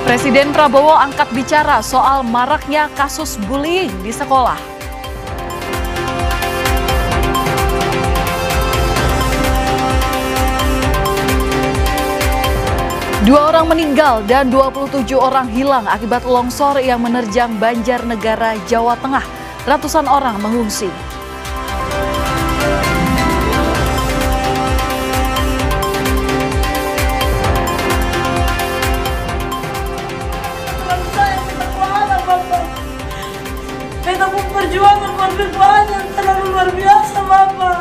Presiden Prabowo angkat bicara soal maraknya kasus bullying di sekolah. Dua orang meninggal dan 27 orang hilang akibat longsor yang menerjang Banjarnegara, Jawa Tengah. Ratusan orang mengungsi. Perjuangan yang terlalu luar biasa, Bapak.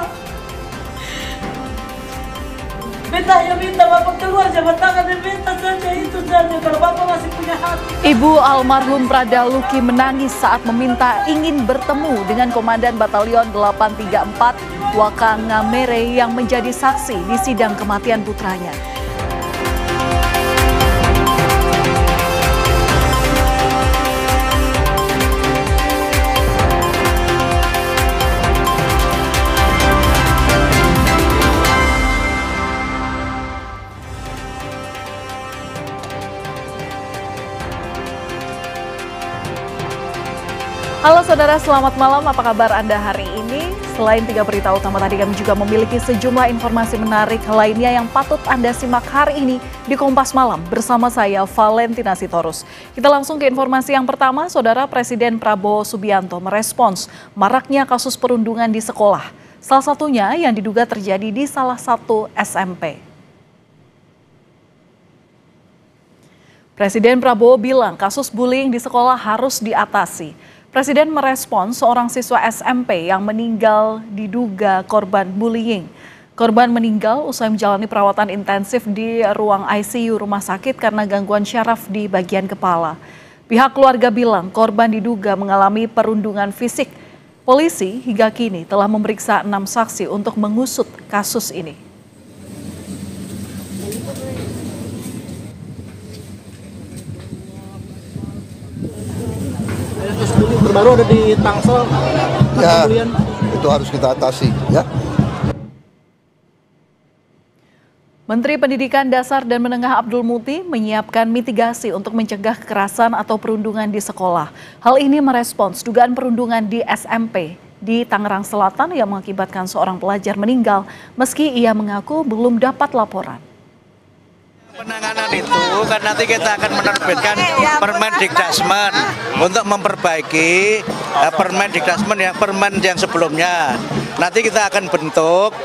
Beta yang minta Bapak keluar, jabat tangan dan beta saja, itu saja. Kalau Bapak masih punya hati. Ibu almarhum Prada Luki menangis saat meminta ingin bertemu dengan Komandan Batalion 834 Wakangamere yang menjadi saksi di sidang kematian putranya. Halo saudara, selamat malam. Apa kabar Anda hari ini? Selain 3 berita utama tadi, kami juga memiliki sejumlah informasi menarik lainnya yang patut Anda simak hari ini di Kompas Malam bersama saya, Valentina Sitorus. Kita langsung ke informasi yang pertama. Saudara, Presiden Prabowo Subianto merespons maraknya kasus perundungan di sekolah. Salah satunya yang diduga terjadi di salah satu SMP. Presiden Prabowo bilang kasus bullying di sekolah harus diatasi. Presiden merespons seorang siswa SMP yang meninggal diduga korban bullying. Korban meninggal usai menjalani perawatan intensif di ruang ICU rumah sakit karena gangguan syaraf di bagian kepala. Pihak keluarga bilang korban diduga mengalami perundungan fisik. Polisi hingga kini telah memeriksa 6 saksi untuk mengusut kasus ini. Terbaru ada di Tangsel, ya, itu harus kita atasi, ya. Menteri Pendidikan Dasar dan Menengah Abdul Muti menyiapkan mitigasi untuk mencegah kekerasan atau perundungan di sekolah. Hal ini merespons dugaan perundungan di SMP di Tangerang Selatan yang mengakibatkan seorang pelajar meninggal meski ia mengaku belum dapat laporan. Penanganan itu kan nanti kita akan menerbitkan Permen Dikdasmen untuk memperbaiki permen yang sebelumnya. Nanti kita akan bentuk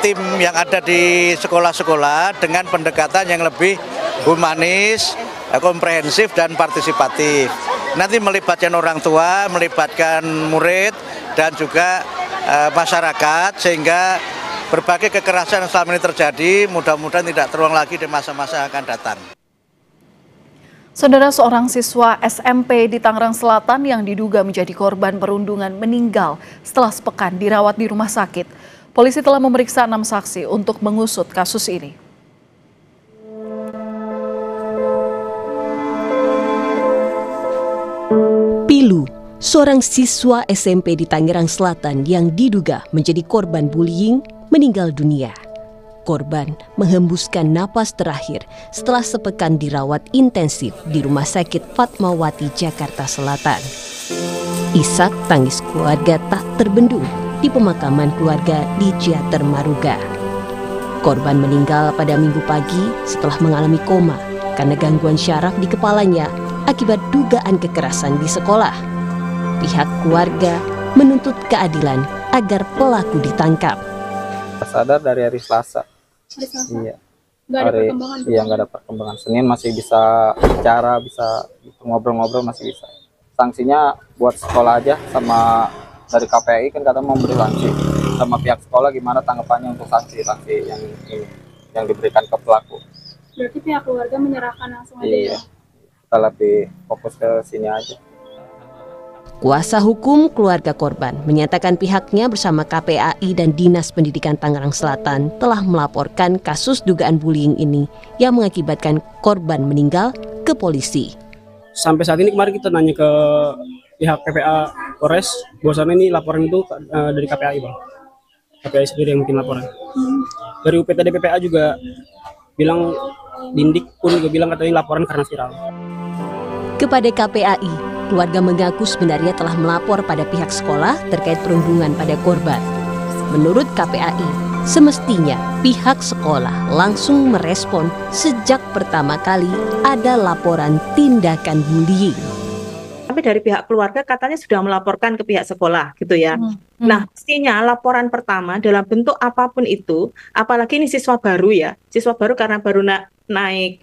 tim yang ada di sekolah-sekolah dengan pendekatan yang lebih humanis, komprehensif dan partisipatif. Nanti melibatkan orang tua, melibatkan murid dan juga masyarakat sehingga berbagai kekerasan yang selama ini terjadi mudah-mudahan tidak terulang lagi di masa-masa yang akan datang. Saudara, seorang siswa SMP di Tangerang Selatan yang diduga menjadi korban perundungan meninggal setelah sepekan dirawat di rumah sakit. Polisi telah memeriksa 6 saksi untuk mengusut kasus ini. Pilu, seorang siswa SMP di Tangerang Selatan yang diduga menjadi korban bullying meninggal dunia. Korban menghembuskan napas terakhir setelah sepekan dirawat intensif di Rumah Sakit Fatmawati, Jakarta Selatan. Isak tangis keluarga tak terbendung di pemakaman keluarga di Ciater Maruga. Korban meninggal pada Minggu pagi setelah mengalami koma karena gangguan syaraf di kepalanya akibat dugaan kekerasan di sekolah. Pihak keluarga menuntut keadilan agar pelaku ditangkap. Sadar dari hari Selasa. Iya. Nggak ada perkembangan. Senin masih bisa bicara, bisa ngobrol-ngobrol masih bisa. Sanksinya buat sekolah aja sama dari KPI kan kata mau beri sanksi. Sama pihak sekolah gimana tanggapannya untuk sanksi yang diberikan ke pelaku. Berarti pihak keluarga menyerahkan langsung aja. Iya. Kita lebih fokus ke sini aja. Kuasa hukum keluarga korban menyatakan pihaknya bersama KPAI dan Dinas Pendidikan Tangerang Selatan telah melaporkan kasus dugaan bullying ini yang mengakibatkan korban meninggal ke polisi. Sampai saat ini kemarin kita nanya ke pihak PPA Polres, bahwasannya ini laporan itu dari KPAI, Bang. KPAI sendiri yang bikin laporan. Dari UPTD PPA juga bilang Dindik pun juga bilang katanya laporan karena viral. Kepada KPAI, keluarga mengaku sebenarnya telah melapor pada pihak sekolah terkait perundungan pada korban. Menurut KPAI, semestinya pihak sekolah langsung merespon sejak pertama kali ada laporan tindakan bullying. Tapi dari pihak keluarga katanya sudah melaporkan ke pihak sekolah gitu ya. Nah, mestinya laporan pertama dalam bentuk apapun itu, apalagi ini siswa baru ya, siswa baru karena baru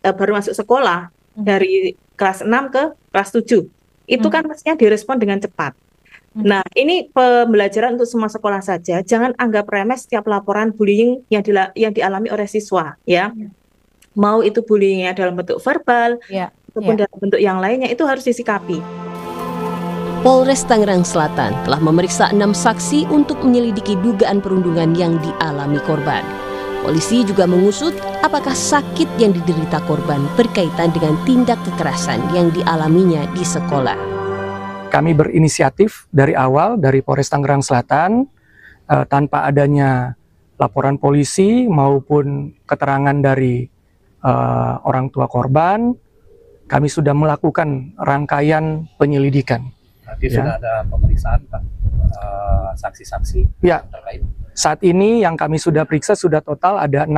baru masuk sekolah dari kelas 6 ke kelas 7. Itu kan mestinya direspon dengan cepat. Nah, ini pembelajaran untuk semua sekolah saja. Jangan anggap remeh setiap laporan bullying yang dialami oleh siswa ya. Mau itu bullyingnya dalam bentuk verbal ataupun dalam bentuk yang lainnya, itu harus disikapi. Polres Tangerang Selatan telah memeriksa 6 saksi untuk menyelidiki dugaan perundungan yang dialami korban. Polisi juga mengusut apakah sakit yang diderita korban berkaitan dengan tindak kekerasan yang dialaminya di sekolah. Kami berinisiatif dari awal dari Polres Tangerang Selatan tanpa adanya laporan polisi maupun keterangan dari orang tua korban, kami sudah melakukan rangkaian penyelidikan. Nanti sudah ada pemeriksaan Pak, saksi-saksi ya, terkait. Saat ini yang kami sudah periksa sudah total ada 6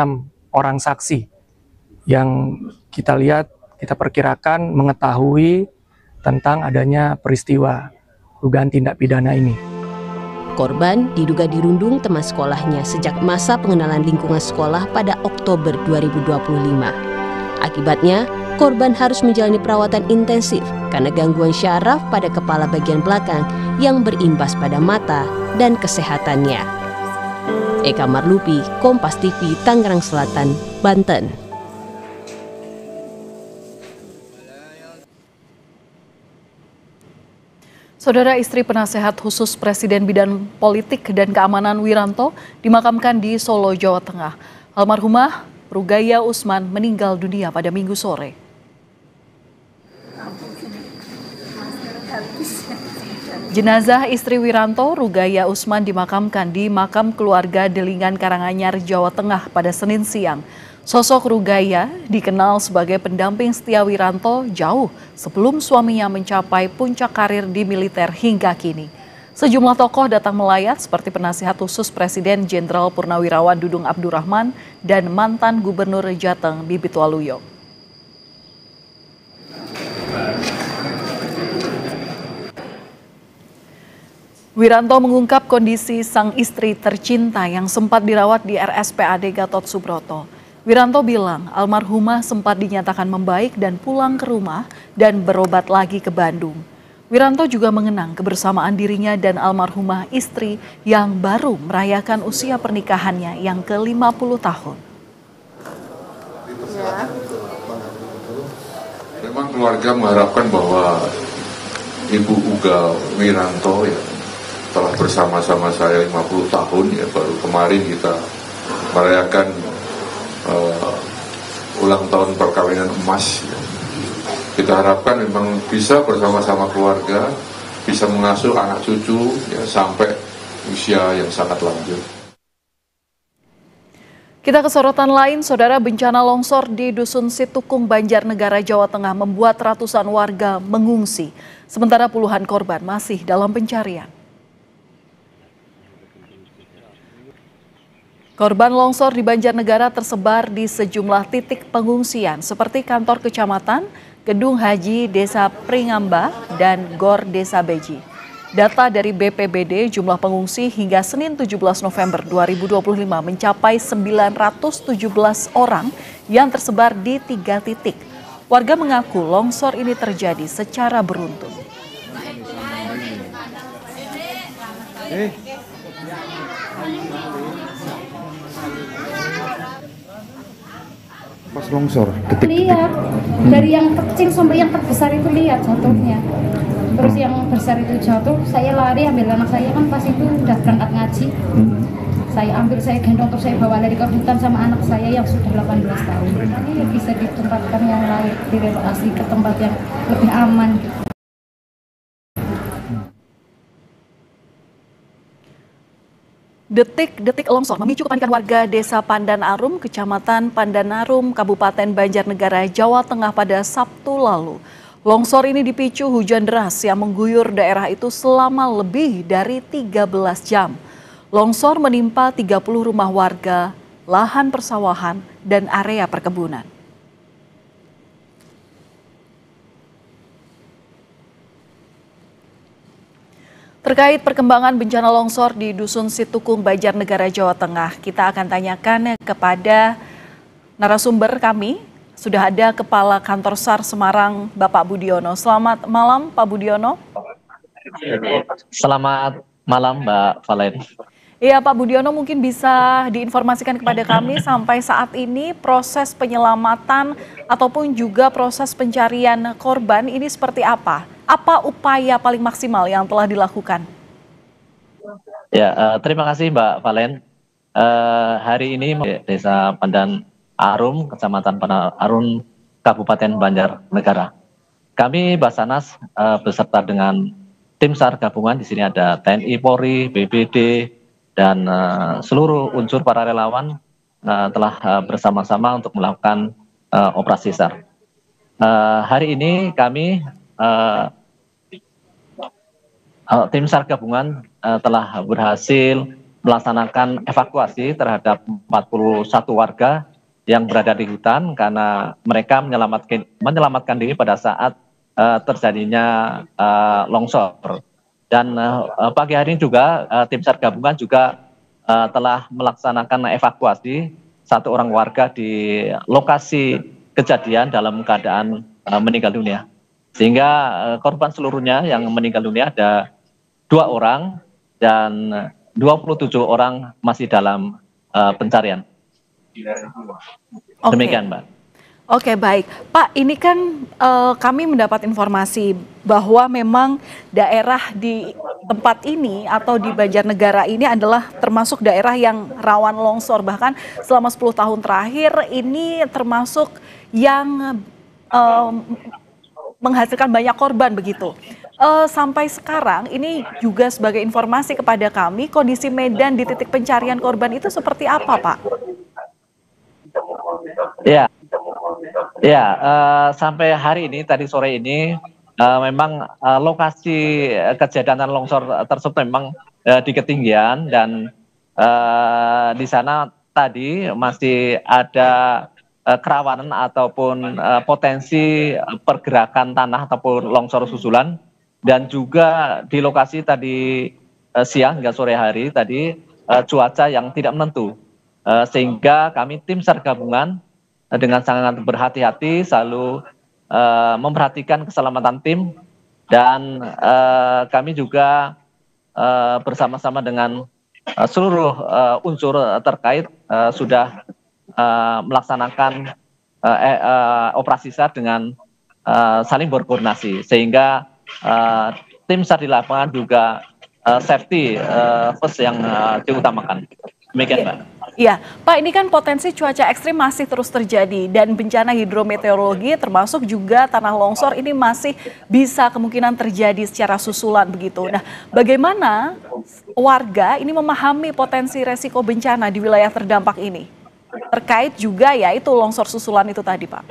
orang saksi yang kita lihat, kita perkirakan mengetahui tentang adanya peristiwa dugaan tindak pidana ini. Korban diduga dirundung teman sekolahnya sejak masa pengenalan lingkungan sekolah pada Oktober 2025. Akibatnya, korban harus menjalani perawatan intensif karena gangguan syaraf pada kepala bagian belakang yang berimbas pada mata dan kesehatannya. Eka Marlupi, Kompas TV, Tangerang Selatan, Banten. Saudara, istri penasehat khusus Presiden Bidang Politik dan Keamanan Wiranto dimakamkan di Solo, Jawa Tengah. Almarhumah Rugaya Usman meninggal dunia pada Minggu sore. Jenazah istri Wiranto, Rugaya Usman, dimakamkan di makam keluarga Delingan, Karanganyar, Jawa Tengah pada Senin siang. Sosok Rugaya dikenal sebagai pendamping setia Wiranto jauh sebelum suaminya mencapai puncak karir di militer hingga kini. Sejumlah tokoh datang melayat seperti penasihat khusus Presiden Jenderal Purnawirawan Dudung Abdurrahman dan mantan Gubernur Jateng Bibit Waluyo. Wiranto mengungkap kondisi sang istri tercinta yang sempat dirawat di RSPAD Gatot Subroto. Wiranto bilang almarhumah sempat dinyatakan membaik dan pulang ke rumah dan berobat lagi ke Bandung. Wiranto juga mengenang kebersamaan dirinya dan almarhumah istri yang baru merayakan usia pernikahannya yang ke-50 tahun. Memang keluarga mengharapkan bahwa Ibu Uga Wiranto ya telah bersama-sama saya 50 tahun ya, baru kemarin kita merayakan ulang tahun perkawinan emas ya. Kita harapkan memang bisa bersama-sama keluarga, bisa mengasuh anak cucu ya, sampai usia yang sangat lanjut. Kita ke sorotan lain, saudara. Bencana longsor di Dusun Situkung, Banjarnegara, Jawa Tengah membuat ratusan warga mengungsi, sementara puluhan korban masih dalam pencarian. Korban longsor di Banjarnegara tersebar di sejumlah titik pengungsian seperti kantor kecamatan, gedung haji Desa Pringamba, dan Gor Desa Beji. Data dari BPBD, jumlah pengungsi hingga Senin 17 November 2025 mencapai 917 orang yang tersebar di 3 titik. Warga mengaku longsor ini terjadi secara beruntun. Pas longsor, lihat dari yang kecil sampai yang terbesar itu, lihat jatuhnya. Terus yang besar itu jatuh, saya lari ambil anak saya, kan pas itu udah berangkat ngaji. Saya ambil, saya gendong, terus saya bawa lari ke hutan sama anak saya yang sudah 18 tahun. Ini bisa ditempatkan yang lain, direlokasi ke tempat yang lebih aman. Detik-detik longsor memicu kepanikan warga Desa Pandanarum, Kecamatan Pandanarum, Kabupaten Banjarnegara, Jawa Tengah pada Sabtu lalu. Longsor ini dipicu hujan deras yang mengguyur daerah itu selama lebih dari 13 jam. Longsor menimpa 30 rumah warga, lahan persawahan, dan area perkebunan. Terkait perkembangan bencana longsor di Dusun Situkung, Banjarnegara, Jawa Tengah, kita akan tanyakan kepada narasumber kami. Sudah ada Kepala Kantor SAR Semarang, Bapak Budiono. Selamat malam, Pak Budiono. Selamat malam, Mbak Valen. Iya, Pak Budiono, mungkin bisa diinformasikan kepada kami sampai saat ini proses penyelamatan ataupun juga proses pencarian korban ini seperti apa? Apa upaya paling maksimal yang telah dilakukan? Ya, terima kasih Mbak Valen. Hari ini Desa Pandanarum, Kecamatan Pandanarum, Kabupaten Banjarnegara. Kami Basarnas beserta dengan tim SAR gabungan, di sini ada TNI, Polri, BPD, dan seluruh unsur para relawan telah bersama-sama untuk melakukan operasi SAR. Hari ini kami tim SAR gabungan telah berhasil melaksanakan evakuasi terhadap 41 warga yang berada di hutan karena mereka menyelamatkan diri pada saat terjadinya longsor. Dan pagi hari ini juga tim SAR gabungan juga telah melaksanakan evakuasi satu orang warga di lokasi kejadian dalam keadaan meninggal dunia. Sehingga korban seluruhnya yang meninggal dunia ada 2 orang dan 27 orang masih dalam pencarian. Demikian, Mbak. Oke, baik. Pak, ini kan kami mendapat informasi bahwa memang daerah di tempat ini atau di Banjarnegara ini adalah termasuk daerah yang rawan longsor. Bahkan selama 10 tahun terakhir ini termasuk yang menghasilkan banyak korban begitu. Sampai sekarang ini juga sebagai informasi kepada kami, kondisi medan di titik pencarian korban itu seperti apa, Pak? Ya, sampai hari ini, tadi sore ini, memang lokasi kejadian longsor tersebut memang di ketinggian dan di sana tadi masih ada kerawanan ataupun potensi pergerakan tanah ataupun longsor susulan, dan juga di lokasi tadi siang hingga sore hari tadi cuaca yang tidak menentu, sehingga kami tim SAR gabungan dengan sangat berhati-hati selalu memperhatikan keselamatan tim, dan kami juga bersama-sama dengan seluruh unsur terkait sudah melaksanakan operasi SAR dengan saling berkoordinasi, sehingga tim SAR di lapangan juga safety first yang diutamakan. Demikian, Mbak. Iya, Pak, ini kan potensi cuaca ekstrim masih terus terjadi dan bencana hidrometeorologi termasuk juga tanah longsor ini masih bisa kemungkinan terjadi secara susulan begitu. Nah, bagaimana warga ini memahami potensi resiko bencana di wilayah terdampak ini? Terkait juga ya itu longsor susulan itu tadi, Pak.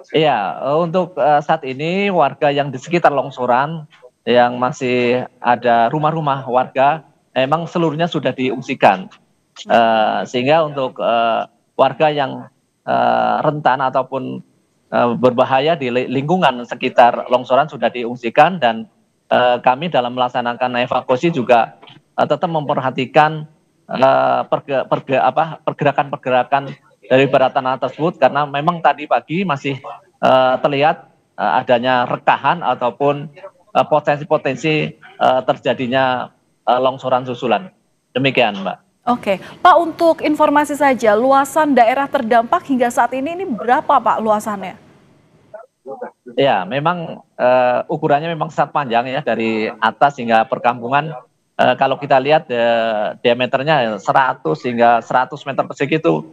Iya, untuk saat ini warga yang di sekitar longsoran yang masih ada rumah-rumah warga memang seluruhnya sudah diungsikan, sehingga untuk warga yang rentan ataupun berbahaya di lingkungan sekitar longsoran sudah diungsikan, dan kami dalam melaksanakan evakuasi juga tetap memperhatikan pergerakan-pergerakan dari bawah tanah tersebut, karena memang tadi pagi masih terlihat adanya rekahan ataupun potensi-potensi terjadinya longsoran susulan. Demikian, Mbak. Oke, Pak, untuk informasi saja, luasan daerah terdampak hingga saat ini berapa, Pak, luasannya? Ya, memang ukurannya memang sangat panjang ya, dari atas hingga perkampungan. Kalau kita lihat diameternya 100 hingga 100 meter persegi itu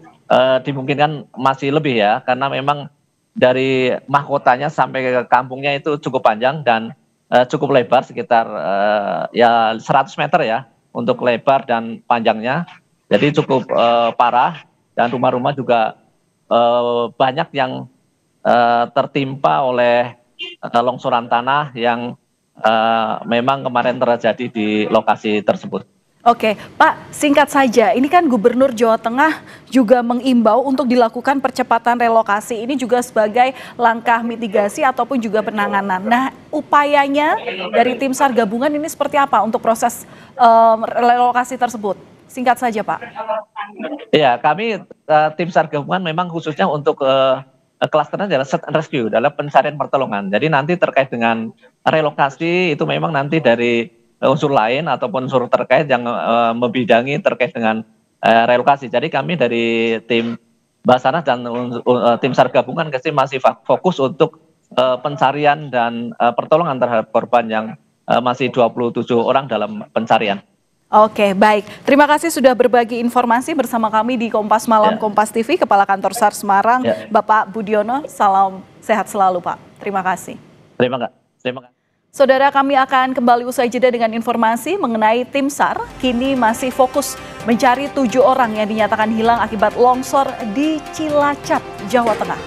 dimungkinkan masih lebih ya, karena memang dari mahkotanya sampai ke kampungnya itu cukup panjang dan cukup lebar, sekitar ya 100 meter ya. untuk lebar dan panjangnya. Jadi cukup parah dan rumah-rumah juga banyak yang tertimpa oleh longsoran tanah yang memang kemarin terjadi di lokasi tersebut. Oke, Pak, singkat saja, ini kan Gubernur Jawa Tengah juga mengimbau untuk dilakukan percepatan relokasi. Ini juga sebagai langkah mitigasi ataupun juga penanganan. Nah, upayanya dari tim SAR gabungan ini seperti apa untuk proses relokasi tersebut? Singkat saja, Pak. Iya, kami tim SAR gabungan memang khususnya untuk klasternya adalah search and rescue dalam pencarian pertolongan. Jadi nanti terkait dengan relokasi itu memang nanti dari unsur lain ataupun unsur terkait yang membidangi terkait dengan relokasi. Jadi kami dari tim Basarnas dan tim SAR gabungan masih fokus untuk pencarian dan pertolongan terhadap korban yang masih 27 orang dalam pencarian. Oke, baik. Terima kasih sudah berbagi informasi bersama kami di Kompas Malam Kompas TV, Kepala Kantor SAR Semarang, Bapak Budiono. Salam sehat selalu, Pak. Terima kasih. Terima kasih. Saudara, kami akan kembali usai jeda dengan informasi mengenai tim SAR kini masih fokus mencari 7 orang yang dinyatakan hilang akibat longsor di Cilacap, Jawa Tengah.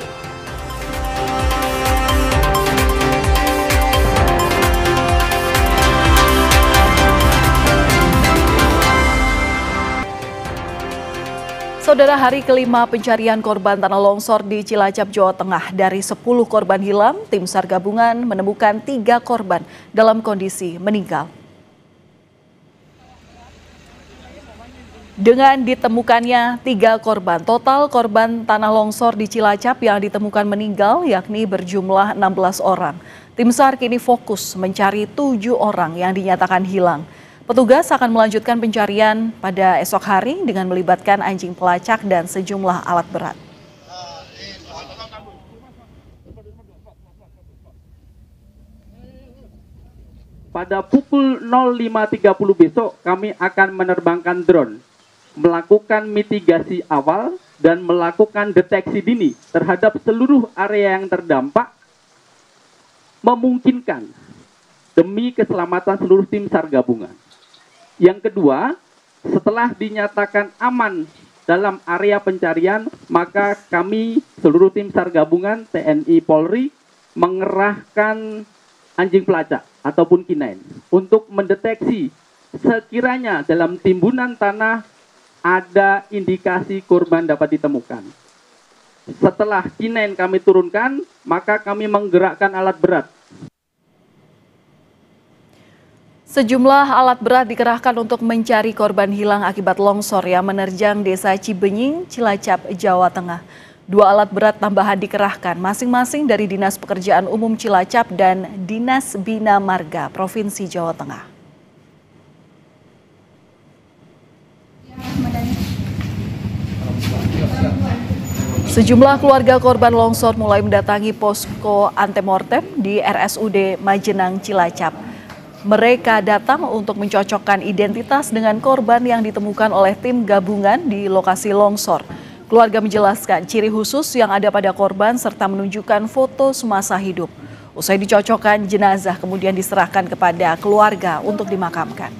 Saudara, hari kelima pencarian korban tanah longsor di Cilacap, Jawa Tengah. Dari 10 korban hilang, tim SAR gabungan menemukan 3 korban dalam kondisi meninggal. Dengan ditemukannya 3 korban, total korban tanah longsor di Cilacap yang ditemukan meninggal yakni berjumlah 16 orang. Tim SAR kini fokus mencari 7 orang yang dinyatakan hilang. Petugas akan melanjutkan pencarian pada esok hari dengan melibatkan anjing pelacak dan sejumlah alat berat. Pada pukul 05.30 besok kami akan menerbangkan drone, melakukan mitigasi awal dan melakukan deteksi dini terhadap seluruh area yang terdampak, memungkinkan demi keselamatan seluruh tim SAR gabungan. Yang kedua, setelah dinyatakan aman dalam area pencarian, maka kami seluruh tim SAR gabungan TNI Polri mengerahkan anjing pelacak ataupun K9 untuk mendeteksi sekiranya dalam timbunan tanah ada indikasi korban dapat ditemukan. Setelah K9 kami turunkan, maka kami menggerakkan alat berat. Sejumlah alat berat dikerahkan untuk mencari korban hilang akibat longsor yang menerjang Desa Cibenying, Cilacap, Jawa Tengah. 2 alat berat tambahan dikerahkan masing-masing dari Dinas Pekerjaan Umum Cilacap dan Dinas Bina Marga Provinsi Jawa Tengah. Sejumlah keluarga korban longsor mulai mendatangi posko antemortem di RSUD Majenang, Cilacap. Mereka datang untuk mencocokkan identitas dengan korban yang ditemukan oleh tim gabungan di lokasi longsor. Keluarga menjelaskan ciri khusus yang ada pada korban serta menunjukkan foto semasa hidup. Usai dicocokkan, jenazah kemudian diserahkan kepada keluarga untuk dimakamkan.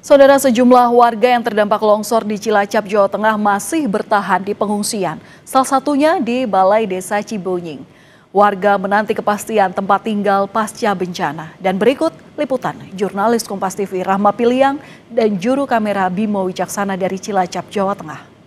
Saudara, sejumlah warga yang terdampak longsor di Cilacap, Jawa Tengah masih bertahan di pengungsian. Salah satunya di Balai Desa Cibenying. Warga menanti kepastian tempat tinggal pasca bencana. Dan berikut liputan jurnalis Kompas TV Rahma Piliang dan juru kamera Bimo Wicaksana dari Cilacap, Jawa Tengah.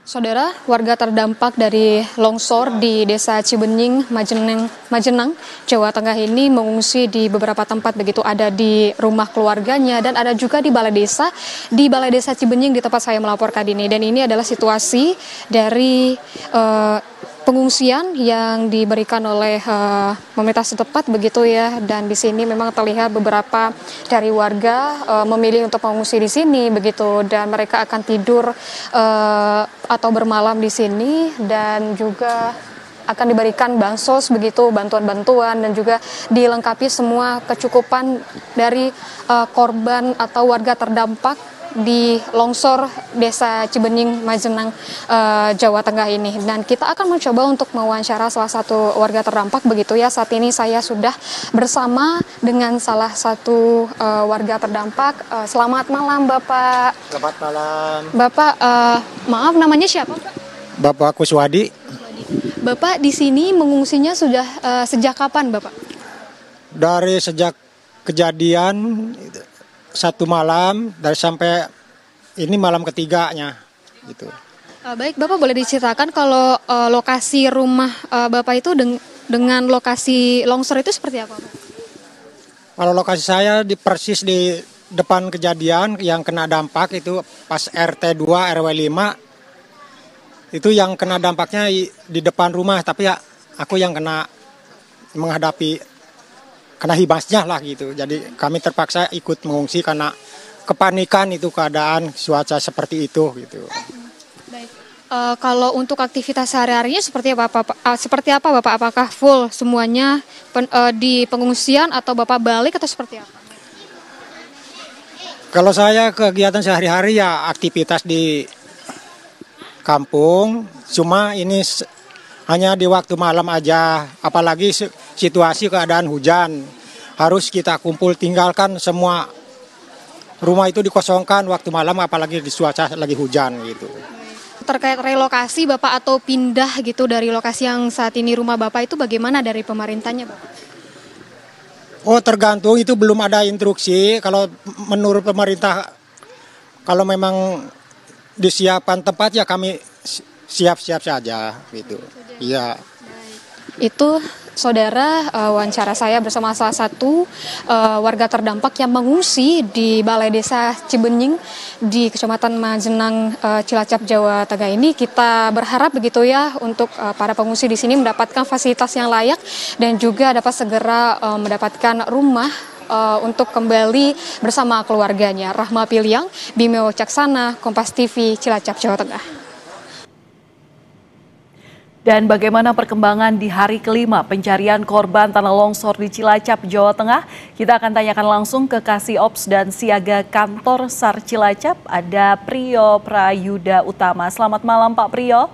Saudara, warga terdampak dari longsor di Desa Cibenying, Majenang, Jawa Tengah ini mengungsi di beberapa tempat, begitu ada di rumah keluarganya dan ada juga di Balai Desa Cibenying di tempat saya melaporkan ini. Dan ini adalah situasi dari pengungsian yang diberikan oleh pemerintah setempat begitu ya, dan di sini memang terlihat beberapa dari warga memilih untuk mengungsi di sini begitu, dan mereka akan tidur atau bermalam di sini dan juga akan diberikan bansos begitu, bantuan-bantuan dan juga dilengkapi semua kecukupan dari korban atau warga terdampak di longsor Desa Cibening, Majenang, Jawa Tengah ini. Dan kita akan mencoba untuk mewawancara salah satu warga terdampak begitu ya. Saat ini saya sudah bersama dengan salah satu warga terdampak. Selamat malam Bapak. Selamat malam. Bapak, maaf namanya siapa Pak? Bapak Kuswadi. Bapak di sini mengungsinya sudah sejak kapan Bapak? Dari sejak kejadian satu malam dari sampai ini malam ketiganya gitu. Baik, Bapak boleh diceritakan kalau lokasi rumah Bapak itu dengan lokasi longsor itu seperti apa Pak? Kalau lokasi saya persis di depan kejadian yang kena dampak itu pas RT 2 RW 5 itu yang kena dampaknya di depan rumah, tapi ya aku yang kena menghadapi kena hibasnya lah gitu. Jadi kami terpaksa ikut mengungsi karena kepanikan itu keadaan cuaca seperti itu gitu. Baik. Kalau untuk aktivitas sehari-harinya seperti apa Bapak? Apakah full semuanya di pengungsian atau Bapak balik atau seperti apa? Kalau saya kegiatan sehari-hari ya aktivitas di kampung, cuma ini hanya di waktu malam aja, apalagi situasi keadaan hujan. Harus kita kumpul, tinggalkan semua rumah itu dikosongkan waktu malam, apalagi di cuaca lagi hujan gitu. Terkait relokasi Bapak atau pindah gitu dari lokasi yang saat ini rumah Bapak itu bagaimana dari pemerintahnya Bapak? Oh tergantung, itu belum ada instruksi. Kalau menurut pemerintah, kalau memang disiapkan tempat ya kami siap-siap saja gitu. Iya. Itu saudara wawancara saya bersama salah satu warga terdampak yang mengungsi di Balai Desa Cibening di Kecamatan Majenang, Cilacap, Jawa Tengah ini. Kita berharap begitu ya untuk para pengungsi di sini mendapatkan fasilitas yang layak dan juga dapat segera mendapatkan rumah untuk kembali bersama keluarganya. Rahma Piliang, Bimeo Caksana, Kompas TV, Cilacap, Jawa Tengah. Dan bagaimana perkembangan di hari kelima pencarian korban tanah longsor di Cilacap, Jawa Tengah? Kita akan tanyakan langsung ke Kasih Ops dan Siaga Kantor SAR Cilacap, ada Priyo Prayuda Utama. Selamat malam Pak Priyo.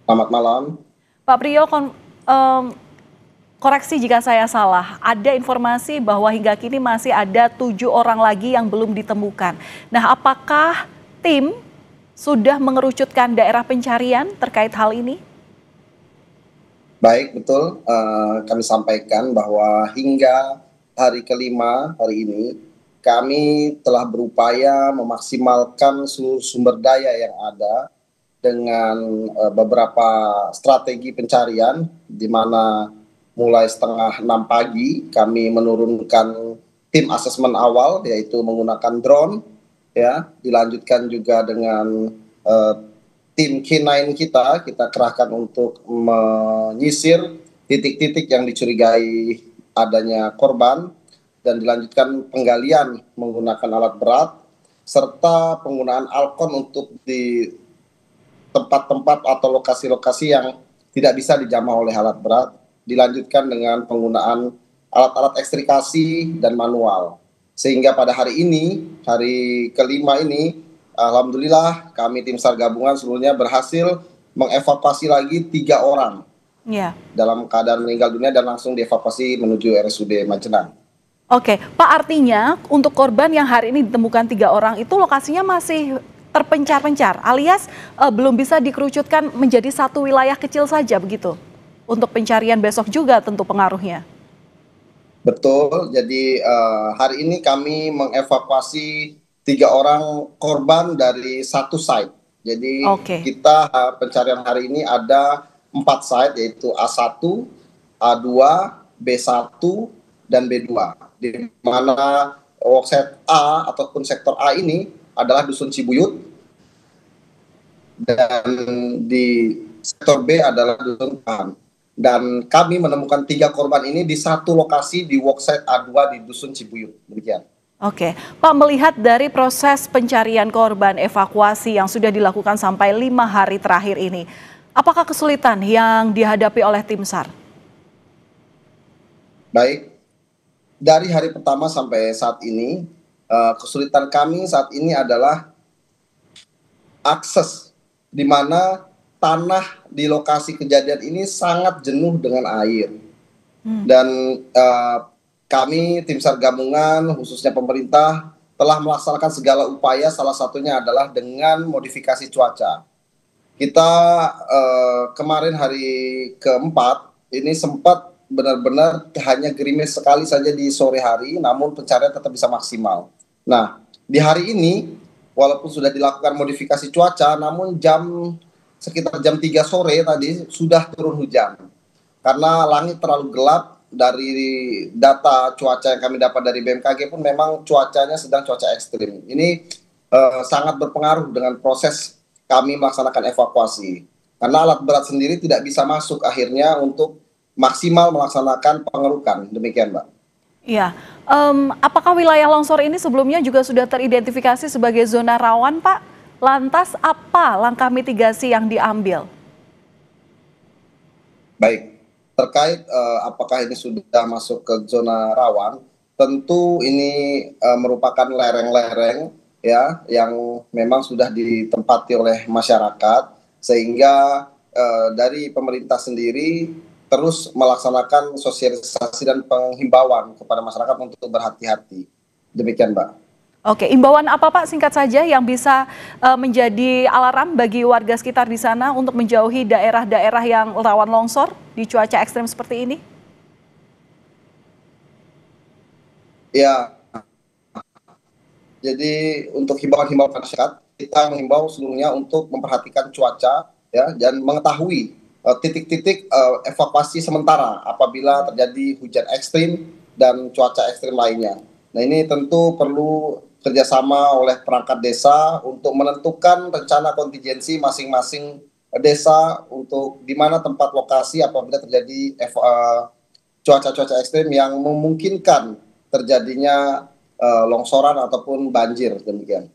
Selamat malam. Pak Priyo, koreksi jika saya salah, ada informasi bahwa hingga kini masih ada 7 orang lagi yang belum ditemukan. Nah, apakah tim sudah mengerucutkan daerah pencarian terkait hal ini? Baik, betul. Kami sampaikan bahwa hingga hari kelima hari ini, kami telah berupaya memaksimalkan seluruh sumber daya yang ada dengan beberapa strategi pencarian, di mana mulai setengah 6 pagi kami menurunkan tim asesmen awal, yaitu menggunakan drone, ya, dilanjutkan juga dengan tim K9 kita kerahkan untuk menyisir titik-titik yang dicurigai adanya korban, dan dilanjutkan penggalian menggunakan alat berat serta penggunaan Alcon untuk di tempat-tempat atau lokasi-lokasi yang tidak bisa dijamah oleh alat berat, dilanjutkan dengan penggunaan alat-alat ekstrikasi dan manual. Sehingga pada hari ini, hari kelima ini, alhamdulillah kami tim SAR gabungan seluruhnya berhasil mengevakuasi lagi 3 orang dalam keadaan meninggal dunia dan langsung dievakuasi menuju RSUD Majenang. Oke, Pak, artinya untuk korban yang hari ini ditemukan 3 orang itu lokasinya masih terpencar-pencar, alias belum bisa dikerucutkan menjadi satu wilayah kecil saja begitu? Untuk pencarian besok juga tentu pengaruhnya. Betul, jadi hari ini kami mengevakuasi 3 orang korban dari satu site. Jadi kita pencarian hari ini ada 4 site, yaitu A1, A2, B1, dan B2. Di mana worksite A ataupun sektor A ini adalah Dusun Cibuyut, dan di sektor B adalah Dusun Pan. Dan kami menemukan 3 korban ini di satu lokasi di worksite A2 di Dusun Cibuyut. Demikian. Oke, Pak, melihat dari proses pencarian korban evakuasi yang sudah dilakukan sampai 5 hari terakhir ini, apakah kesulitan yang dihadapi oleh tim SAR? Baik, dari hari pertama sampai saat ini Kesulitan kami saat ini adalah akses, di mana tanah di lokasi kejadian ini sangat jenuh dengan air. Dan kami tim SAR gabungan khususnya pemerintah telah melaksanakan segala upaya, salah satunya adalah dengan modifikasi cuaca. Kita kemarin hari keempat ini sempat benar-benar hanya gerimis sekali saja di sore hari, namun pencarian tetap bisa maksimal. Nah, di hari ini walaupun sudah dilakukan modifikasi cuaca, namun sekitar jam 3 sore tadi sudah turun hujan. Karena langit terlalu gelap. Dari data cuaca yang kami dapat dari BMKG pun memang cuacanya sedang cuaca ekstrim. Ini sangat berpengaruh dengan proses kami melaksanakan evakuasi. Karena alat berat sendiri tidak bisa masuk akhirnya untuk maksimal melaksanakan pengerukan. Demikian, Mbak. Iya, apakah wilayah longsor ini sebelumnya juga sudah teridentifikasi sebagai zona rawan, Pak? Lantas apa langkah mitigasi yang diambil? Baik. Terkait apakah ini sudah masuk ke zona rawan, tentu ini merupakan lereng-lereng ya yang memang sudah ditempati oleh masyarakat, sehingga dari pemerintah sendiri terus melaksanakan sosialisasi dan penghimbauan kepada masyarakat untuk berhati-hati. Demikian, Mbak. Oke, imbauan apa Pak singkat saja yang bisa menjadi alarm bagi warga sekitar di sana untuk menjauhi daerah-daerah yang rawan longsor di cuaca ekstrem seperti ini? Ya, jadi untuk himbauan-himbauan masyarakat, kita menghimbau seluruhnya untuk memperhatikan cuaca ya dan mengetahui titik-titik evakuasi sementara apabila terjadi hujan ekstrim dan cuaca ekstrim lainnya. Nah, ini tentu perlu kerjasama oleh perangkat desa untuk menentukan rencana kontingensi masing-masing desa untuk di mana tempat lokasi apabila terjadi cuaca-cuaca ekstrim yang memungkinkan terjadinya longsoran ataupun banjir. Demikian.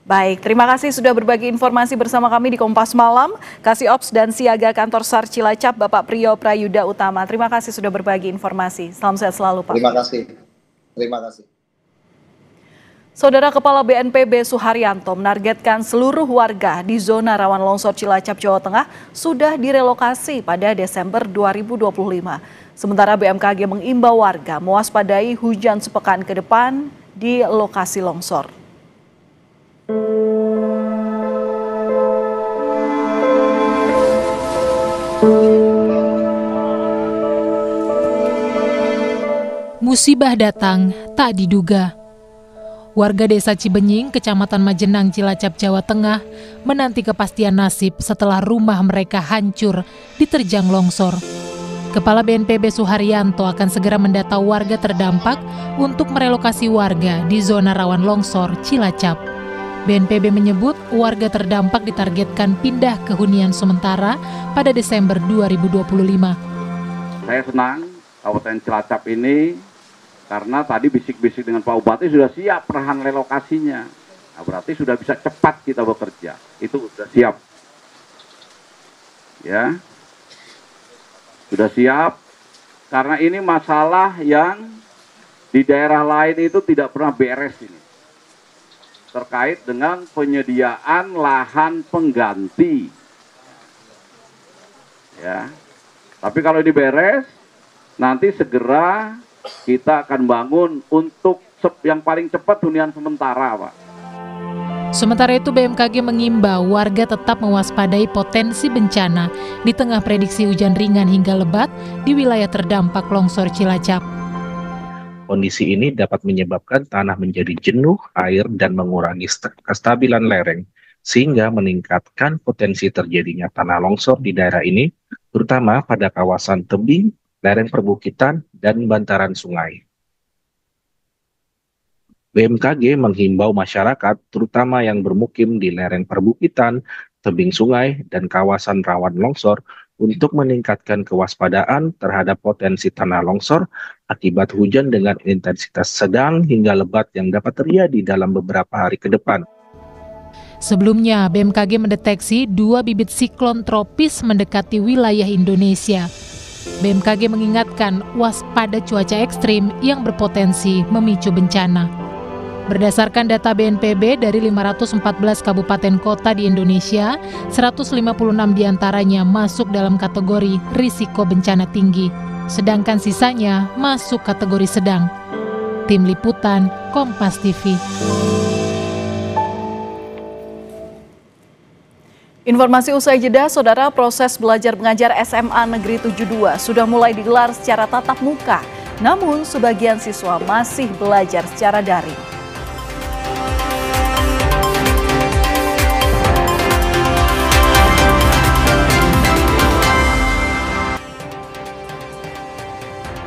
Baik, terima kasih sudah berbagi informasi bersama kami di Kompas Malam. Kasih Ops dan Siaga Kantor SAR Cilacap, Bapak Priyo Prayuda Utama. Terima kasih sudah berbagi informasi. Salam sehat selalu, Pak. Terima kasih. Terima kasih. Saudara Kepala BNPB Suharyanto menargetkan seluruh warga di zona rawan longsor Cilacap, Jawa Tengah sudah direlokasi pada Desember 2025. Sementara BMKG mengimbau warga mewaspadai hujan sepekan ke depan di lokasi longsor. Musibah datang tak diduga. Warga Desa Cibenying, Kecamatan Majenang, Cilacap, Jawa Tengah menanti kepastian nasib setelah rumah mereka hancur diterjang longsor. Kepala BNPB Suharyanto akan segera mendata warga terdampak untuk merelokasi warga di zona rawan longsor Cilacap. BNPB menyebut warga terdampak ditargetkan pindah ke hunian sementara pada Desember 2025. Saya senang Kabupaten Cilacap ini karena tadi bisik-bisik dengan Pak Bupati sudah siap perlahan relokasinya. Nah, berarti sudah bisa cepat kita bekerja. Itu sudah siap. Ya. Sudah siap. Karena ini masalah yang di daerah lain itu tidak pernah beres ini. Terkait dengan penyediaan lahan pengganti. Ya. Tapi kalau ini beres, nanti segera kita akan bangun untuk yang paling cepat hunian sementara, Pak. Sementara itu BMKG mengimbau warga tetap mewaspadai potensi bencana di tengah prediksi hujan ringan hingga lebat di wilayah terdampak longsor Cilacap. Kondisi ini dapat menyebabkan tanah menjadi jenuh air dan mengurangi kestabilan lereng, sehingga meningkatkan potensi terjadinya tanah longsor di daerah ini, terutama pada kawasan tebing, lereng perbukitan, dan bantaran sungai. BMKG menghimbau masyarakat, terutama yang bermukim di lereng perbukitan, tebing sungai, dan kawasan rawan longsor, untuk meningkatkan kewaspadaan terhadap potensi tanah longsor akibat hujan dengan intensitas sedang hingga lebat yang dapat terjadi dalam beberapa hari ke depan. Sebelumnya, BMKG mendeteksi 2 bibit siklon tropis mendekati wilayah Indonesia. BMKG mengingatkan waspada cuaca ekstrim yang berpotensi memicu bencana. Berdasarkan data BNPB dari 514 kabupaten kota di Indonesia, 156 diantaranya masuk dalam kategori risiko bencana tinggi, sedangkan sisanya masuk kategori sedang. Tim Liputan, Kompas TV. Informasi usai jeda, Saudara, proses belajar mengajar SMA Negeri 72 sudah mulai digelar secara tatap muka, namun sebagian siswa masih belajar secara daring.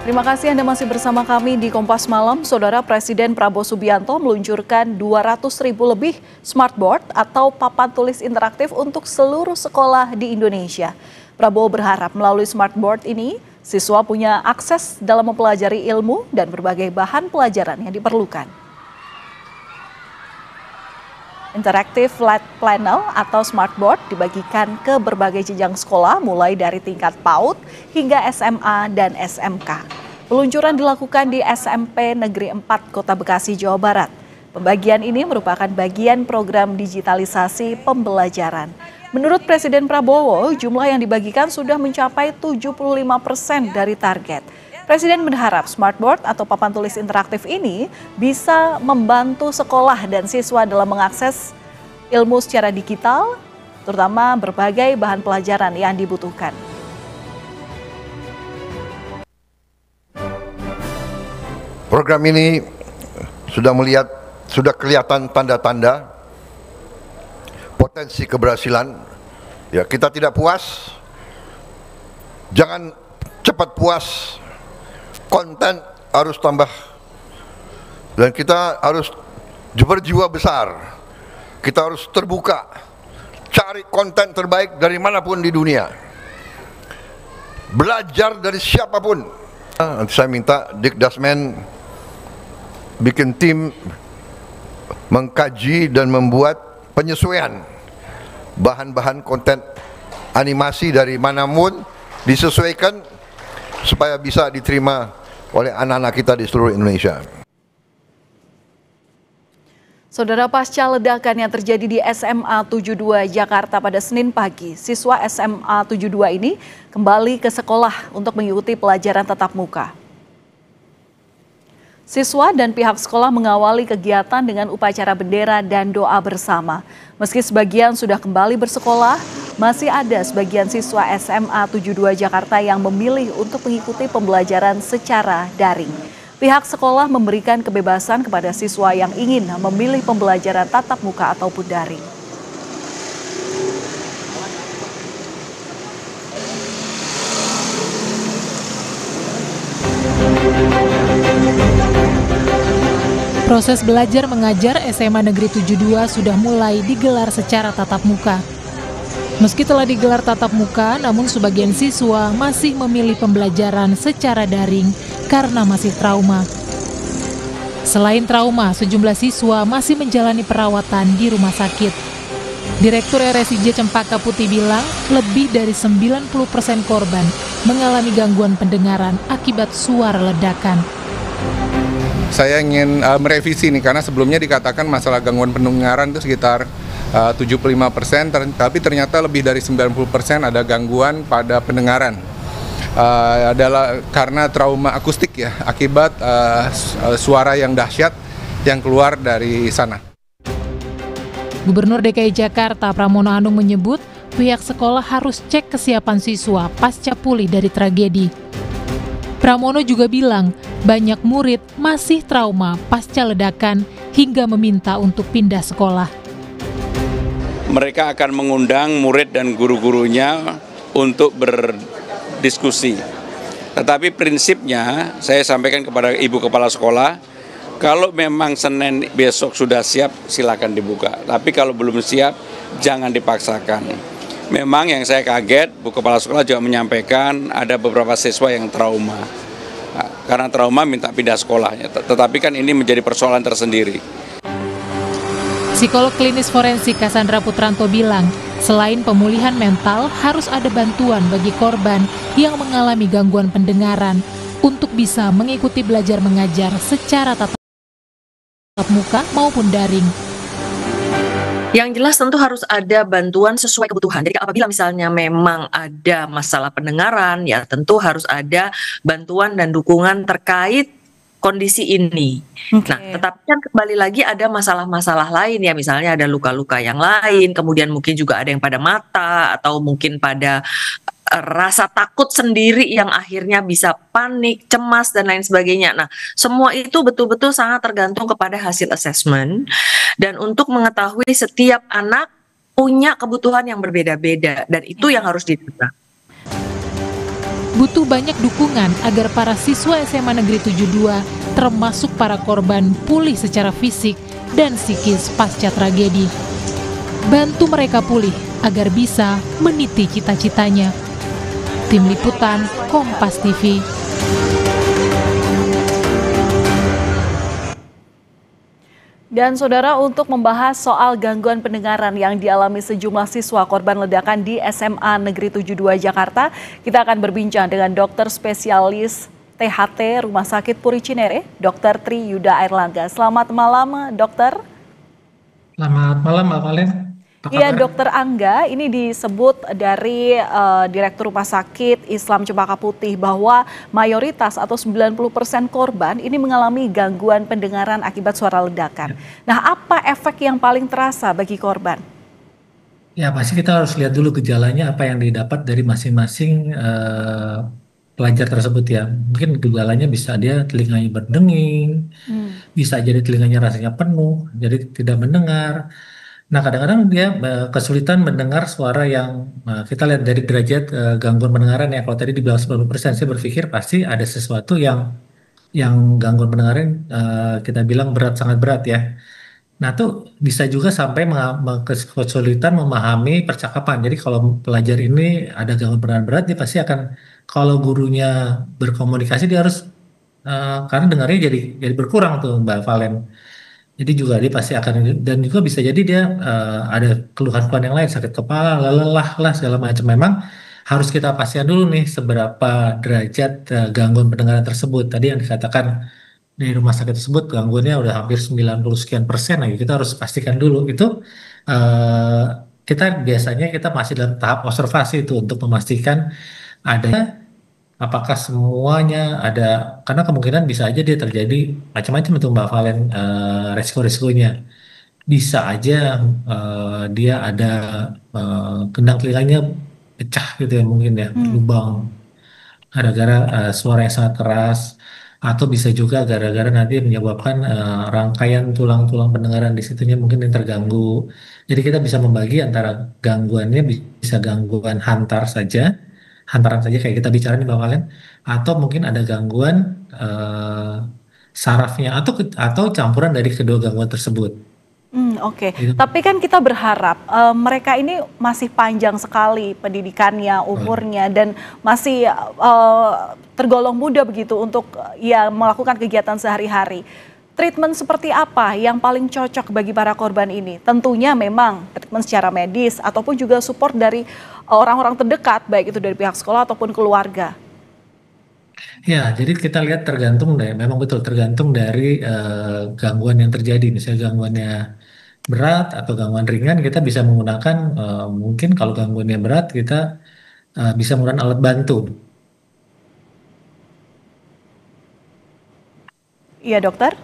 Terima kasih Anda masih bersama kami di Kompas Malam. Saudara, Presiden Prabowo Subianto meluncurkan 200.000 lebih smartboard atau papan tulis interaktif untuk seluruh sekolah di Indonesia. Prabowo berharap melalui smartboard ini, siswa punya akses dalam mempelajari ilmu dan berbagai bahan pelajaran yang diperlukan. Interactive flat panel atau smartboard dibagikan ke berbagai jenjang sekolah mulai dari tingkat PAUD hingga SMA dan SMK. Peluncuran dilakukan di SMP Negeri 4 Kota Bekasi, Jawa Barat. Pembagian ini merupakan bagian program digitalisasi pembelajaran. Menurut Presiden Prabowo, jumlah yang dibagikan sudah mencapai 75% dari target. Presiden berharap smartboard atau papan tulis interaktif ini bisa membantu sekolah dan siswa dalam mengakses ilmu secara digital, terutama berbagai bahan pelajaran yang dibutuhkan. Program ini sudah kelihatan tanda-tanda potensi keberhasilan. Ya, kita tidak puas, jangan cepat puas. Konten harus tambah dan kita harus berjiwa besar. Kita harus terbuka, cari konten terbaik dari manapun di dunia, belajar dari siapapun. Nanti saya minta Dikdasmen bikin tim mengkaji dan membuat penyesuaian bahan-bahan konten animasi dari manapun, disesuaikan supaya bisa diterima oleh anak-anak kita di seluruh Indonesia. Saudara, pasca ledakan yang terjadi di SMA 72 Jakarta pada Senin pagi, siswa SMA 72 ini kembali ke sekolah untuk mengikuti pelajaran tatap muka. Siswa dan pihak sekolah mengawali kegiatan dengan upacara bendera dan doa bersama. Meski sebagian sudah kembali bersekolah, masih ada sebagian siswa SMA 72 Jakarta yang memilih untuk mengikuti pembelajaran secara daring. Pihak sekolah memberikan kebebasan kepada siswa yang ingin memilih pembelajaran tatap muka ataupun daring. Proses belajar mengajar SMA Negeri 72 sudah mulai digelar secara tatap muka. Meski telah digelar tatap muka, namun sebagian siswa masih memilih pembelajaran secara daring karena masih trauma. Selain trauma, sejumlah siswa masih menjalani perawatan di rumah sakit. Direktur RSIJ Cempaka Putih bilang, lebih dari 90% korban mengalami gangguan pendengaran akibat suara ledakan. Saya ingin merevisi nih, karena sebelumnya dikatakan masalah gangguan pendengaran itu sekitar 75%, tapi ternyata lebih dari 90% ada gangguan pada pendengaran. Adalah karena trauma akustik ya, akibat suara yang dahsyat yang keluar dari sana. Gubernur DKI Jakarta Pramono Anung menyebut pihak sekolah harus cek kesiapan siswa pasca pulih dari tragedi. Pramono juga bilang banyak murid masih trauma pasca ledakan hingga meminta untuk pindah sekolah. Mereka akan mengundang murid dan guru-gurunya untuk berdiskusi. Tetapi prinsipnya saya sampaikan kepada Ibu Kepala Sekolah, kalau memang Senin besok sudah siap silakan dibuka. Tapi kalau belum siap jangan dipaksakan. Memang yang saya kaget, Bu Kepala Sekolah juga menyampaikan ada beberapa siswa yang trauma. Nah, karena trauma minta pindah sekolahnya, tetapi kan ini menjadi persoalan tersendiri. Psikolog klinis forensik Cassandra Putranto bilang, selain pemulihan mental, harus ada bantuan bagi korban yang mengalami gangguan pendengaran untuk bisa mengikuti belajar mengajar secara tatap tatap muka maupun daring. Yang jelas tentu harus ada bantuan sesuai kebutuhan. Jadi apabila misalnya memang ada masalah pendengaran, ya tentu harus ada bantuan dan dukungan terkait kondisi ini. Nah, tetapi kan kembali lagi ada masalah-masalah lain ya, misalnya ada luka-luka yang lain, kemudian mungkin juga ada yang pada mata atau mungkin pada rasa takut sendiri yang akhirnya bisa panik, cemas dan lain sebagainya. Nah, semua itu betul-betul sangat tergantung kepada hasil assessment dan untuk mengetahui setiap anak punya kebutuhan yang berbeda-beda dan itu yang harus diterima. Butuh banyak dukungan agar para siswa SMA Negeri 72 termasuk para korban pulih secara fisik dan psikis pasca tragedi. Bantu mereka pulih agar bisa meniti cita-citanya. Tim Liputan Kompas TV. Dan saudara, untuk membahas soal gangguan pendengaran yang dialami sejumlah siswa korban ledakan di SMA Negeri 72 Jakarta, kita akan berbincang dengan dokter spesialis THT Rumah Sakit Puri Cinere, Dr. Tri Yuda Airlangga. Selamat malam, dokter. Selamat malam, Mbak Valen. Iya, Dokter Angga, ini disebut dari Direktur Rumah Sakit Islam Cempaka Putih bahwa mayoritas atau 90% korban ini mengalami gangguan pendengaran akibat suara ledakan. Nah, apa efek yang paling terasa bagi korban? Ya, pasti kita harus lihat dulu gejalanya apa yang didapat dari masing-masing pelajar tersebut ya. Mungkin gejalanya bisa dia telinganya berdenging, bisa jadi telinganya rasanya penuh, jadi tidak mendengar. Nah, kadang-kadang dia kesulitan mendengar suara yang kita lihat dari derajat gangguan pendengaran ya. Kalau tadi dibilang 90%, saya berpikir pasti ada sesuatu yang gangguan pendengaran kita bilang berat, sangat berat ya. Nah, tuh bisa juga sampai kesulitan memahami percakapan. Jadi kalau pelajar ini ada gangguan pendengaran berat, dia pasti akan, kalau gurunya berkomunikasi dia harus karena dengarnya jadi berkurang tuh, Mbak Valen. Jadi juga dia pasti akan, dan juga bisa jadi dia ada keluhan-keluhan yang lain, sakit kepala, lelah lah segala macam. Memang harus kita pastikan dulu nih seberapa derajat gangguan pendengaran tersebut. Tadi yang dikatakan di rumah sakit tersebut gangguannya udah hampir 90 sekian persen, lagi kita harus pastikan dulu itu kita biasanya kita masih dalam tahap observasi itu untuk memastikan ada apakah semuanya ada, karena kemungkinan bisa aja dia terjadi macam-macam itu Mbak Valen, resiko-resikonya. Bisa aja dia ada gendang telinganya pecah gitu ya, mungkin ya, lubang gara-gara suara yang sangat keras, atau bisa juga gara-gara nanti menyebabkan rangkaian tulang-tulang pendengaran di situnya mungkin yang terganggu. Jadi kita bisa membagi antara gangguannya bisa gangguan hantaran saja kayak kita bicara nih Mbak Valen, atau mungkin ada gangguan sarafnya atau campuran dari kedua gangguan tersebut. Oke. Tapi kan kita berharap mereka ini masih panjang sekali pendidikannya, umurnya, dan masih tergolong muda begitu untuk ya melakukan kegiatan sehari-hari. Treatment seperti apa yang paling cocok bagi para korban ini? Tentunya memang treatment secara medis ataupun juga support dari orang-orang terdekat, baik itu dari pihak sekolah ataupun keluarga. Ya, jadi kita lihat memang betul tergantung dari gangguan yang terjadi. Misalnya gangguannya berat atau gangguan ringan, kita bisa menggunakan mungkin kalau gangguannya berat kita bisa menggunakan alat bantu. Iya, dokter.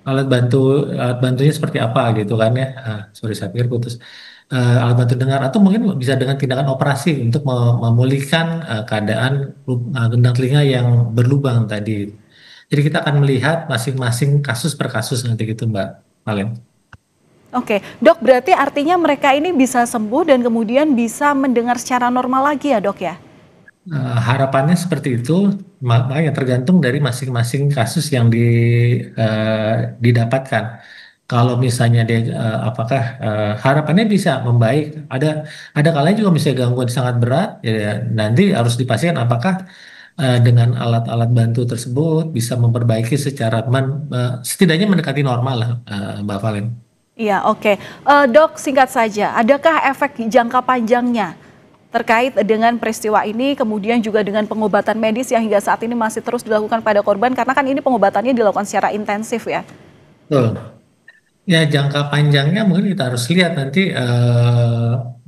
Alat bantunya seperti apa gitu kan ya. Sorry, saya pikir putus. Alat bantu dengar, atau mungkin bisa dengan tindakan operasi untuk memulihkan keadaan gendang telinga yang berlubang tadi. Jadi kita akan melihat masing-masing kasus per kasus nanti gitu Mbak Valen. Oke, dok, berarti artinya mereka ini bisa sembuh dan kemudian bisa mendengar secara normal lagi ya dok ya? Harapannya seperti itu, makanya tergantung dari masing-masing kasus yang didapatkan. Kalau misalnya dia apakah harapannya bisa membaik, ada kalanya juga misalnya gangguan sangat berat, ya nanti harus dipastikan apakah dengan alat-alat bantu tersebut bisa memperbaiki secara setidaknya mendekati normal lah, Mbak Valen. Iya, oke. Dok, singkat saja, adakah efek jangka panjangnya terkait dengan peristiwa ini, kemudian juga dengan pengobatan medis yang hingga saat ini masih terus dilakukan pada korban, karena kan ini pengobatannya dilakukan secara intensif ya? Betul. Ya jangka panjangnya mungkin kita harus lihat nanti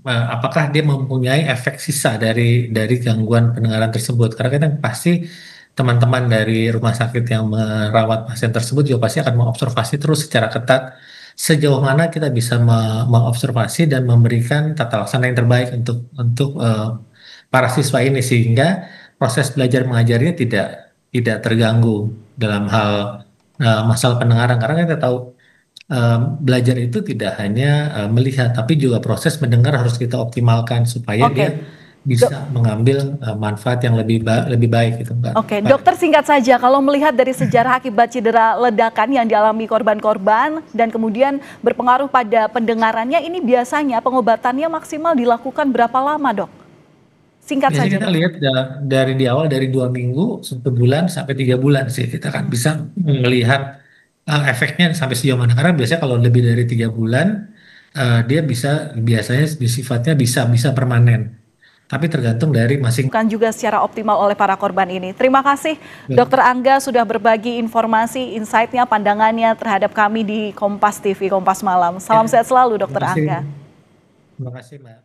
apakah dia mempunyai efek sisa dari gangguan pendengaran tersebut. Karena kan pasti teman-teman dari rumah sakit yang merawat pasien tersebut juga pasti akan mengobservasi terus secara ketat sejauh mana kita bisa mengobservasi dan memberikan tata laksana yang terbaik untuk para siswa ini sehingga proses belajar mengajarnya tidak terganggu dalam hal masalah pendengaran. Karena kita tahu belajar itu tidak hanya melihat, tapi juga proses mendengar harus kita optimalkan supaya Oke. dia bisa mengambil manfaat yang lebih baik gitu, Mbak. Oke, dokter singkat saja, kalau melihat dari sejarah akibat cedera ledakan yang dialami korban-korban dan kemudian berpengaruh pada pendengarannya, ini biasanya pengobatannya maksimal dilakukan berapa lama, dok? Singkat Biasanya saja. kita lihat dari di awal dari 2 minggu, 1 bulan sampai 3 bulan sih kita akan bisa melihat efeknya sampai sejauh mana. Karena biasanya kalau lebih dari 3 bulan dia biasanya sifatnya bisa permanen. Tapi tergantung dari masing. Bukan juga secara optimal oleh para korban ini. Terima kasih Dr. Angga sudah berbagi informasi, insight-nya, pandangannya terhadap kami di Kompas TV, Kompas Malam. Salam sehat selalu Dr. Angga. Terima kasih, Mbak.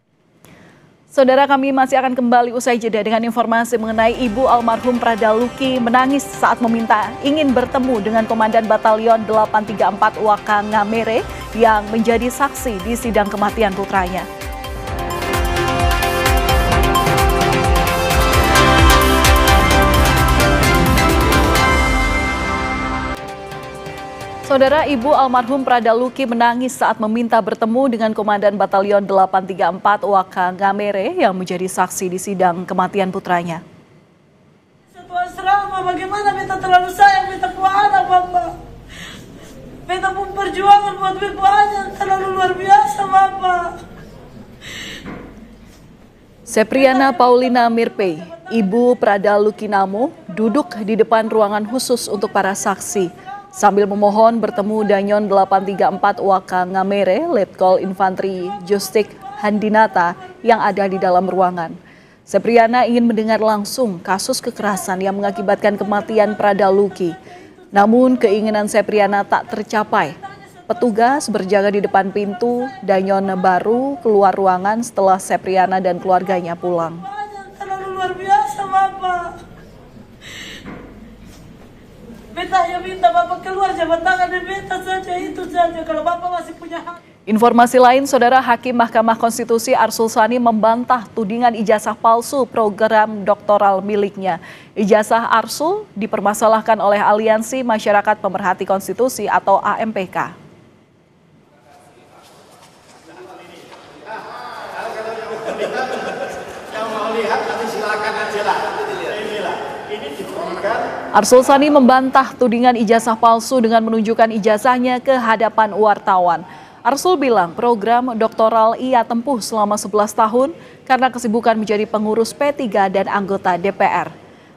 Saudara, kami masih akan kembali usai jeda dengan informasi mengenai ibu almarhum Pradaluki menangis saat meminta ingin bertemu dengan Komandan Batalion 834 Waka Ngamere yang menjadi saksi di sidang kematian putranya. Saudara, ibu almarhum Pradaluki menangis saat meminta bertemu dengan Komandan Batalion 834 Waka Ngamere yang menjadi saksi di sidang kematian putranya. Tuhan selama bagaimana beta terlalu sayang beta ku anak Bapak. Beta pun perjuangan buat beta aja terlalu luar biasa Bapak. Sepriana Paulina Mirpei, ibu Pradaluki Namo, duduk di depan ruangan khusus untuk para saksi sambil memohon bertemu Danyon 834 Waka Ngamere, Letkol Infantri Justik Handinata yang ada di dalam ruangan. Sepriana ingin mendengar langsung kasus kekerasan yang mengakibatkan kematian Pradaluki. Namun keinginan Sepriana tak tercapai. Petugas berjaga di depan pintu, Danyon baru keluar ruangan setelah Sepriana dan keluarganya pulang. Terlalu luar biasa Bapak. Beta yang minta Bapak keluar jabat tangan dan beta saja itu saja kalau Bapak masih punya hak. Informasi lain, Saudara, Hakim Mahkamah Konstitusi Arsul Sani membantah tudingan ijazah palsu program doktoral miliknya. Ijazah Arsul dipermasalahkan oleh Aliansi Masyarakat Pemerhati Konstitusi atau AMPK. Yang mau lihat nanti silakan aja lah. Inilah, ini diberikan. Arsul Sani membantah tudingan ijazah palsu dengan menunjukkan ijazahnya ke hadapan wartawan. Arsul bilang program doktoral ia tempuh selama 11 tahun karena kesibukan menjadi pengurus P3 dan anggota DPR.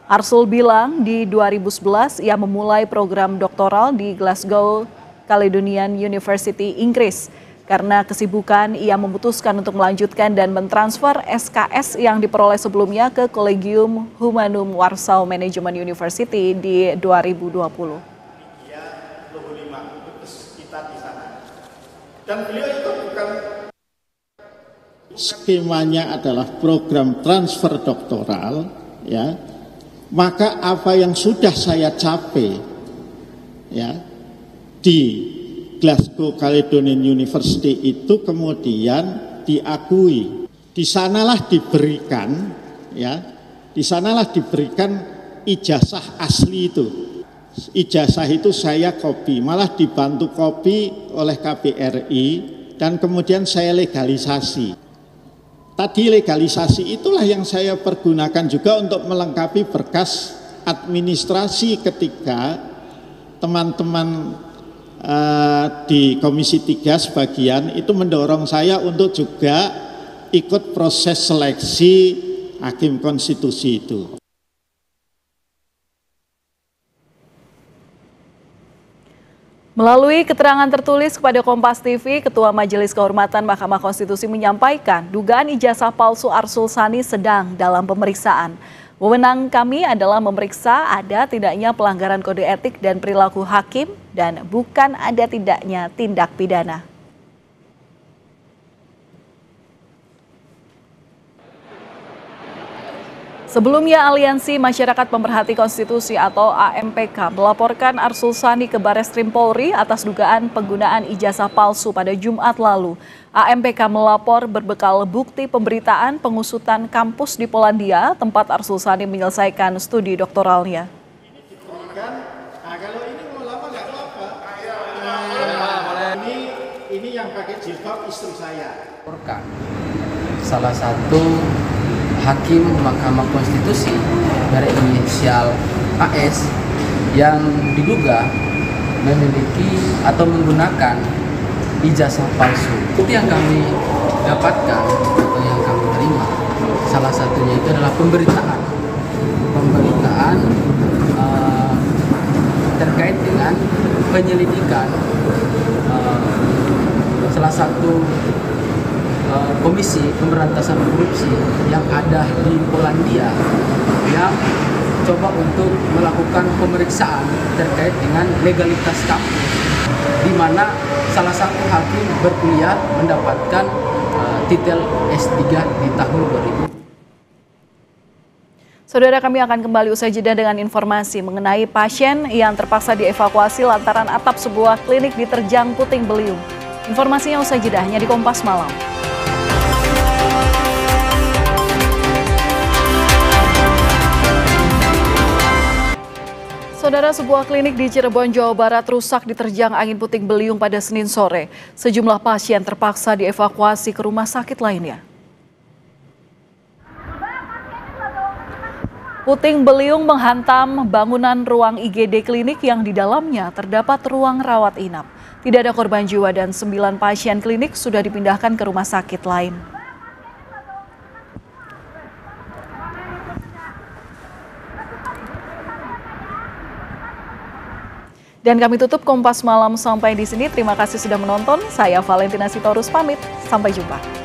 Arsul bilang di 2011 ia memulai program doktoral di Glasgow Caledonian University, Inggris. Karena kesibukan, ia memutuskan untuk melanjutkan dan mentransfer SKS yang diperoleh sebelumnya ke Collegium Humanum Warsaw Management University di 2020. Dan beliau itu bukan skemanya adalah program transfer doktoral, ya. Maka apa yang sudah saya capai, ya, di Glasgow Caledonian University itu kemudian diakui. Di sanalah diberikan, ya, di sanalah diberikan ijazah asli itu. Ijazah itu saya copy, malah dibantu copy oleh KBRI dan kemudian saya legalisasi. Tadi legalisasi itulah yang saya pergunakan juga untuk melengkapi berkas administrasi ketika teman-teman di Komisi 3 sebagian itu mendorong saya untuk juga ikut proses seleksi hakim konstitusi itu. Melalui keterangan tertulis kepada Kompas TV, Ketua Majelis Kehormatan Mahkamah Konstitusi menyampaikan dugaan ijazah palsu Arsul Sani sedang dalam pemeriksaan. Wewenang kami adalah memeriksa ada tidaknya pelanggaran kode etik dan perilaku hakim dan bukan ada tidaknya tindak pidana. Sebelumnya, Aliansi Masyarakat Pemerhati Konstitusi atau AMPK melaporkan Arsul Sani ke Bareskrim Polri atas dugaan penggunaan ijazah palsu pada Jumat lalu. AMPK melapor berbekal bukti pemberitaan pengusutan kampus di Polandia, tempat Arsul Sani menyelesaikan studi doktoralnya. Ini yang pakai jilbab istri saya. Salah satu hakim Mahkamah Konstitusi dari inisial AS yang diduga memiliki atau menggunakan ijazah palsu. Itu yang kami dapatkan atau yang kami terima. Salah satunya itu adalah pemberitaan terkait dengan penyelidikan salah satu Komisi Pemberantasan Korupsi yang ada di Polandia yang coba untuk melakukan pemeriksaan terkait dengan legalitas kampus, di mana salah satu hakim berkuliah mendapatkan titel S3 di tahun 2000. Saudara, kami akan kembali usai jeda dengan informasi mengenai pasien yang terpaksa dievakuasi lantaran atap sebuah klinik diterjang puting beliung. Informasinya usai jeda hanya di Kompas Malam. Saudara, sebuah klinik di Cirebon, Jawa Barat rusak diterjang angin puting beliung pada Senin sore. Sejumlah pasien terpaksa dievakuasi ke rumah sakit lainnya. Puting beliung menghantam bangunan ruang IGD klinik yang di dalamnya terdapat ruang rawat inap. Tidak ada korban jiwa dan 9 pasien klinik sudah dipindahkan ke rumah sakit lain. Dan kami tutup Kompas Malam sampai di sini. Terima kasih sudah menonton. Saya Valentina Sitorus pamit. Sampai jumpa.